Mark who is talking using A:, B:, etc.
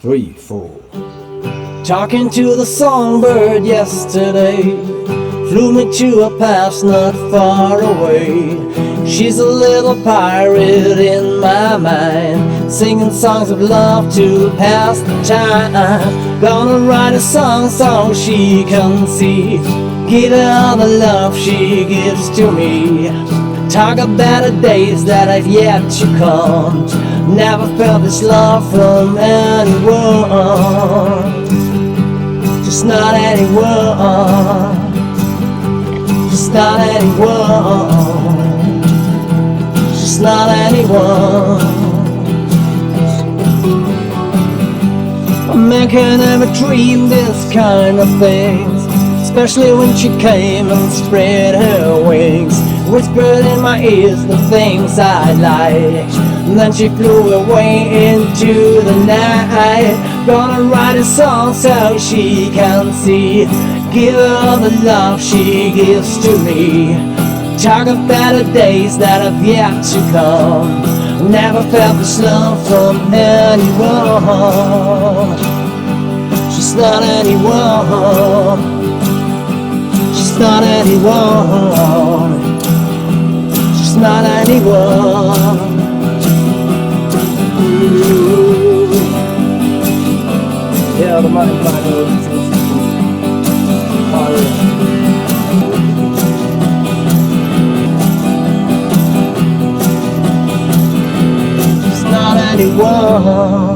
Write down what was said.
A: 3, 4. Talking to the songbird yesterday, flew me to a past not far away. She's a little pirate in my mind, singing songs of love to pass the time. Gonna write a song so she can see, give her all the love she gives to me. Talk about the days that I've yet to come. Never felt this love from anyone, just not anyone, just not anyone, just not anyone. A man can never dream this kind of things, especially when she came and spread her wings, whispered in my ears the things I liked, and then she flew away into the night. Gonna write a song so she can see, give her all the love she gives to me. Talk about the days that have yet to come. Never felt this love from anyone, just not anyone, just not anyone, just not anyone. Yeah, the money just not anyone.